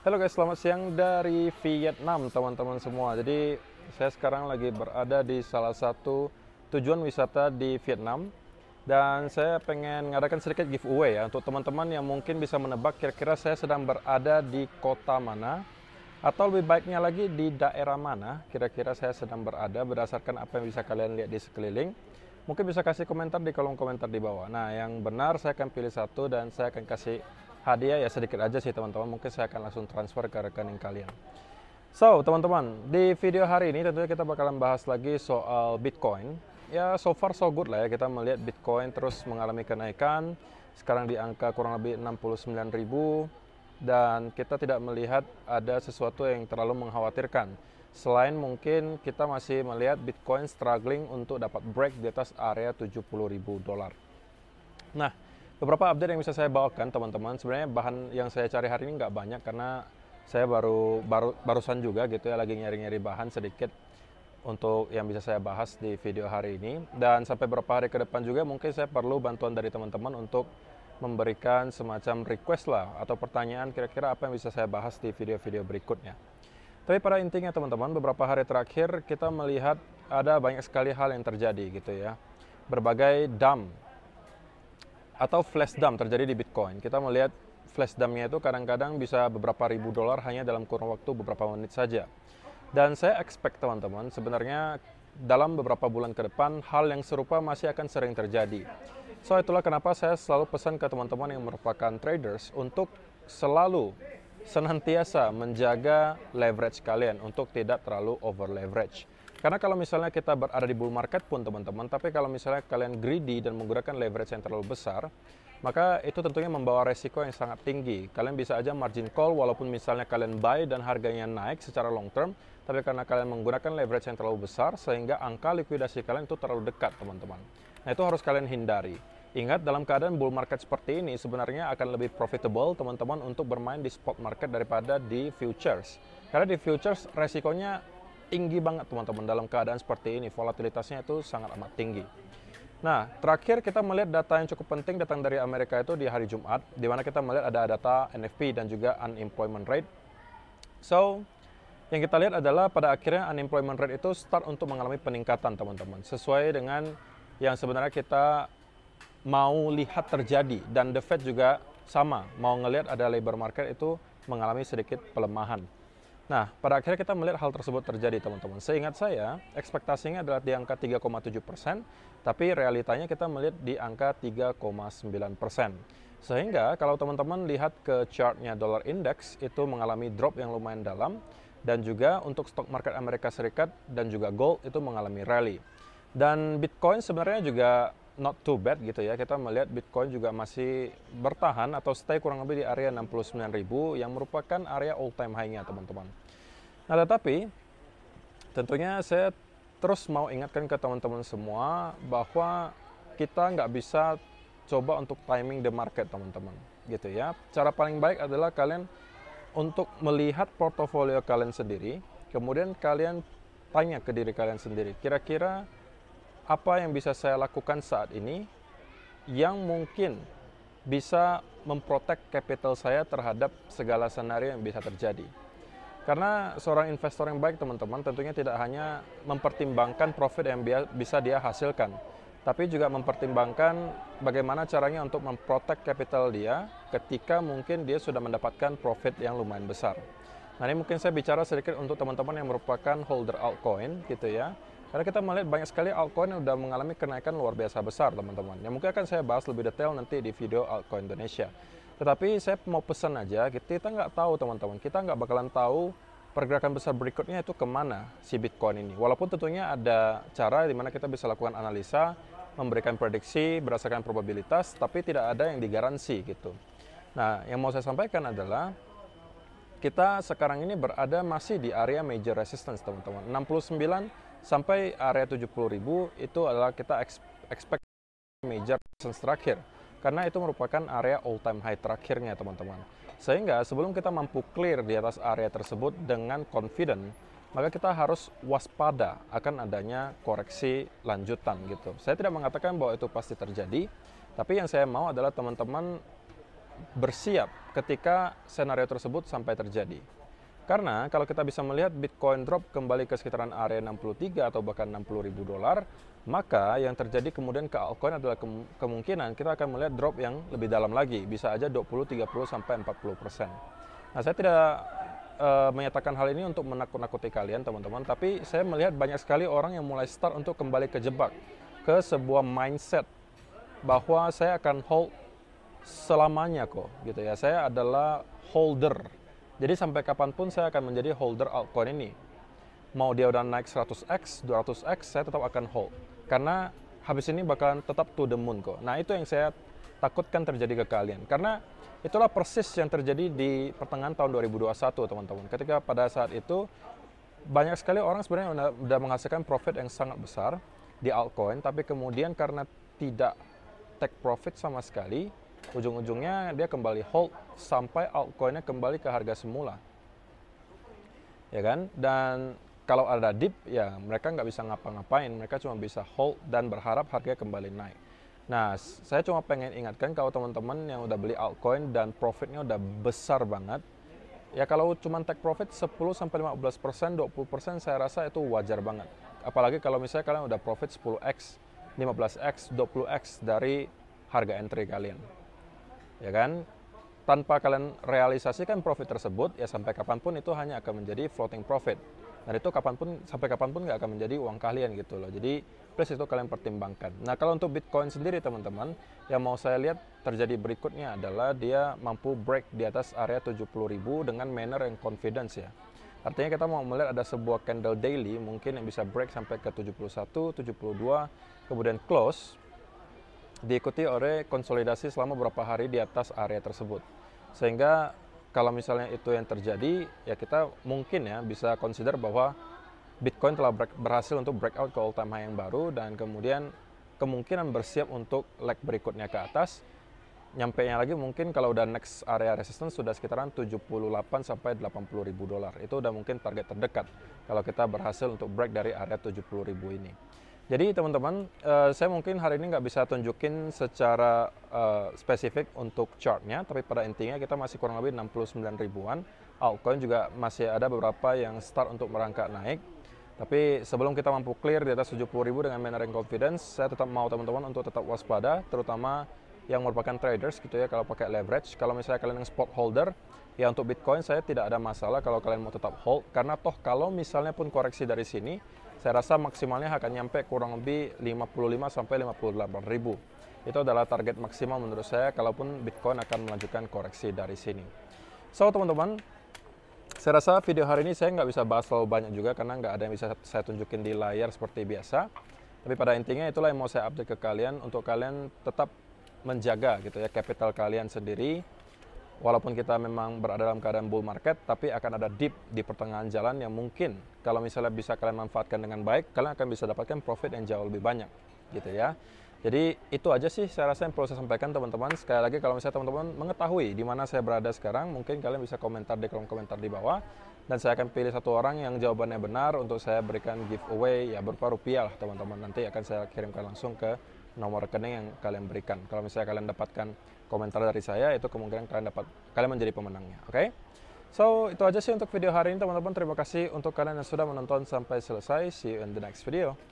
Halo guys, selamat siang dari Vietnam teman-teman semua. Jadi saya sekarang lagi berada di salah satu tujuan wisata di Vietnam. Dan saya pengen ngadakan sedikit giveaway ya untuk teman-teman yang mungkin bisa menebak kira-kira saya sedang berada di kota mana, atau lebih baiknya lagi di daerah mana kira-kira saya sedang berada berdasarkan apa yang bisa kalian lihat di sekeliling. Mungkin bisa kasih komentar di kolom komentar di bawah. Nah, yang benar saya akan pilih satu dan saya akan kasih hadiah ya sedikit aja sih teman-teman. Mungkin saya akan langsung transfer ke rekening kalian. So, teman-teman, di video hari ini tentunya kita bakalan bahas lagi soal Bitcoin. Ya, so far so good lah ya, kita melihat Bitcoin terus mengalami kenaikan. Sekarang di angka kurang lebih 69.000 dan kita tidak melihat ada sesuatu yang terlalu mengkhawatirkan. Selain mungkin kita masih melihat Bitcoin struggling untuk dapat break di atas area 70.000 dolar. Nah, beberapa update yang bisa saya bawakan teman-teman. Sebenarnya bahan yang saya cari hari ini nggak banyak karena saya barusan juga gitu ya lagi nyari-nyari bahan sedikit untuk yang bisa saya bahas di video hari ini. Dan sampai beberapa hari ke depan juga mungkin saya perlu bantuan dari teman-teman untuk memberikan semacam request lah atau pertanyaan kira-kira apa yang bisa saya bahas di video-video berikutnya. Tapi pada intinya teman-teman, beberapa hari terakhir kita melihat ada banyak sekali hal yang terjadi gitu ya. Berbagai dump atau flash dump terjadi di Bitcoin. Kita melihat flash dumpnya itu kadang-kadang bisa beberapa ribu dolar hanya dalam kurun waktu beberapa menit saja. Dan saya expect teman-teman, sebenarnya dalam beberapa bulan ke depan hal yang serupa masih akan sering terjadi. So itulah kenapa saya selalu pesan ke teman-teman yang merupakan traders untuk selalu senantiasa menjaga leverage kalian untuk tidak terlalu over leverage. Karena kalau misalnya kita berada di bull market pun teman-teman, tapi kalau misalnya kalian greedy dan menggunakan leverage yang terlalu besar, maka itu tentunya membawa resiko yang sangat tinggi. Kalian bisa aja margin call walaupun misalnya kalian buy dan harganya naik secara long term, tapi karena kalian menggunakan leverage yang terlalu besar sehingga angka likuidasi kalian itu terlalu dekat teman-teman. Nah itu harus kalian hindari. Ingat, dalam keadaan bull market seperti ini sebenarnya akan lebih profitable teman-teman untuk bermain di spot market daripada di futures. Karena di futures resikonya tinggi banget teman-teman dalam keadaan seperti ini. Volatilitasnya itu sangat amat tinggi. Nah, terakhir kita melihat data yang cukup penting datang dari Amerika itu di hari Jumat, di mana kita melihat ada data NFP dan juga unemployment rate. So, yang kita lihat adalah pada akhirnya unemployment rate itu start untuk mengalami peningkatan teman-teman. Sesuai dengan yang sebenarnya kita mau lihat terjadi, dan the Fed juga sama, mau ngelihat ada labor market itu mengalami sedikit pelemahan. Nah, pada akhirnya kita melihat hal tersebut terjadi teman-teman. Seingat saya, ekspektasinya adalah di angka 3,7%, tapi realitanya kita melihat di angka 3,9%. Sehingga kalau teman-teman lihat ke chartnya dollar index, itu mengalami drop yang lumayan dalam, dan juga untuk stok market Amerika Serikat dan juga gold itu mengalami rally. Dan Bitcoin sebenarnya juga not too bad gitu ya. Kita melihat Bitcoin juga masih bertahan atau stay kurang lebih di area 69.000 yang merupakan area all time high-nya teman-teman. Nah, tetapi tentunya saya terus mau ingatkan ke teman-teman semua bahwa kita nggak bisa coba untuk timing the market teman-teman gitu ya. Cara paling baik adalah kalian untuk melihat portofolio kalian sendiri, kemudian kalian tanya ke diri kalian sendiri, kira-kira apa yang bisa saya lakukan saat ini yang mungkin bisa memprotek capital saya terhadap segala skenario yang bisa terjadi. Karena seorang investor yang baik teman-teman tentunya tidak hanya mempertimbangkan profit yang bisa dia hasilkan, tapi juga mempertimbangkan bagaimana caranya untuk memprotek capital dia ketika mungkin dia sudah mendapatkan profit yang lumayan besar. Nah, ini mungkin saya bicara sedikit untuk teman-teman yang merupakan holder altcoin gitu ya. Karena kita melihat banyak sekali altcoin yang sudah mengalami kenaikan luar biasa besar teman-teman. Yang mungkin akan saya bahas lebih detail nanti di video altcoin Indonesia. Tetapi saya mau pesan aja, kita nggak tahu teman-teman, kita nggak bakalan tahu pergerakan besar berikutnya itu kemana si Bitcoin ini. Walaupun tentunya ada cara di mana kita bisa lakukan analisa, memberikan prediksi berdasarkan probabilitas, tapi tidak ada yang digaransi gitu. Nah, yang mau saya sampaikan adalah kita sekarang ini berada masih di area major resistance teman-teman. 69 sampai area 70.000 itu adalah kita expect major resistance terakhir. Karena itu merupakan area all time high terakhirnya teman-teman. Sehingga sebelum kita mampu clear di atas area tersebut dengan confident, maka kita harus waspada akan adanya koreksi lanjutan gitu. Saya tidak mengatakan bahwa itu pasti terjadi, tapi yang saya mau adalah teman-teman bersiap ketika senario tersebut sampai terjadi. Karena kalau kita bisa melihat Bitcoin drop kembali ke sekitaran area 63 atau bahkan 60 ribu dolar, maka yang terjadi kemudian ke altcoin adalah kemungkinan kita akan melihat drop yang lebih dalam lagi, bisa aja 20, 30, sampai 40%. Nah, saya tidak menyatakan hal ini untuk menakut-nakuti kalian teman-teman, tapi saya melihat banyak sekali orang yang mulai start untuk kembali kejebak ke sebuah mindset bahwa saya akan hold selamanya kok, gitu ya. Saya adalah holder. Jadi sampai kapanpun saya akan menjadi holder altcoin ini. Mau dia udah naik 100x, 200x, saya tetap akan hold. Karena habis ini bakalan tetap to the moon kok. Nah, itu yang saya takutkan terjadi ke kalian. Karena itulah persis yang terjadi di pertengahan tahun 2021, teman-teman. Ketika pada saat itu, banyak sekali orang sebenarnya udah menghasilkan profit yang sangat besar di altcoin, tapi kemudian karena tidak take profit sama sekali, ujung-ujungnya dia kembali hold sampai altcoinnya kembali ke harga semula, ya kan? Dan kalau ada dip, ya mereka nggak bisa ngapa-ngapain, mereka cuma bisa hold dan berharap harganya kembali naik. Nah, saya cuma pengen ingatkan kalau teman-teman yang udah beli altcoin dan profitnya udah besar banget, ya kalau cuma take profit 10-15%, 20%, saya rasa itu wajar banget. Apalagi kalau misalnya kalian udah profit 10x, 15x, 20x dari harga entry kalian. Ya kan? Tanpa kalian realisasikan profit tersebut, ya sampai kapanpun itu hanya akan menjadi floating profit. Dan itu sampai kapanpun nggak akan menjadi uang kalian gitu loh. Jadi please itu kalian pertimbangkan. Nah, kalau untuk Bitcoin sendiri teman-teman, yang mau saya lihat terjadi berikutnya adalah dia mampu break di atas area 70.000 dengan manner yang confidence ya. Artinya kita mau melihat ada sebuah candle daily mungkin yang bisa break sampai ke 71, 72, kemudian close, diikuti oleh konsolidasi selama beberapa hari di atas area tersebut. Sehingga kalau misalnya itu yang terjadi, ya kita mungkin ya bisa consider bahwa Bitcoin telah berhasil untuk breakout ke all time high yang baru, dan kemudian kemungkinan bersiap untuk leg berikutnya ke atas. Nyampenya lagi mungkin kalau udah next area resistance sudah sekitaran 78 sampai 80 ribu dolar. Itu udah mungkin target terdekat kalau kita berhasil untuk break dari area 70 ribu ini. Jadi teman-teman, saya mungkin hari ini nggak bisa tunjukin secara spesifik untuk chartnya, tapi pada intinya kita masih kurang lebih 69 ribuan. Altcoin juga masih ada beberapa yang start untuk merangkak naik. Tapi sebelum kita mampu clear di atas 70 ribu dengan manner and confidence, saya tetap mau teman-teman untuk tetap waspada, terutama yang merupakan traders gitu ya, kalau pakai leverage. Kalau misalnya kalian yang spot holder, ya untuk Bitcoin saya tidak ada masalah kalau kalian mau tetap hold, karena toh kalau misalnya pun koreksi dari sini, saya rasa maksimalnya akan nyampe kurang lebih 55 sampai 58 ribu. Itu adalah target maksimal menurut saya kalaupun Bitcoin akan melanjutkan koreksi dari sini. So teman-teman, saya rasa video hari ini saya nggak bisa bahas terlalu banyak juga karena nggak ada yang bisa saya tunjukin di layar seperti biasa. Tapi pada intinya itulah yang mau saya update ke kalian, untuk kalian tetap menjaga gitu ya capital kalian sendiri. Walaupun kita memang berada dalam keadaan bull market, tapi akan ada dip di pertengahan jalan yang mungkin kalau misalnya bisa kalian manfaatkan dengan baik, kalian akan bisa dapatkan profit yang jauh lebih banyak gitu ya. Jadi itu aja sih saya rasa yang perlu saya sampaikan teman-teman. Sekali lagi kalau misalnya teman-teman mengetahui di mana saya berada sekarang, mungkin kalian bisa komentar di kolom komentar di bawah, dan saya akan pilih satu orang yang jawabannya benar untuk saya berikan giveaway ya berupa rupiah lah teman-teman. Nanti akan saya kirimkan langsung ke nomor rekening yang kalian berikan. Kalau misalnya kalian dapatkan komentar dari saya, itu kemungkinan kalian menjadi pemenangnya. Oke? So, itu aja sih untuk video hari ini teman-teman. Terima kasih untuk kalian yang sudah menonton sampai selesai. See you in the next video.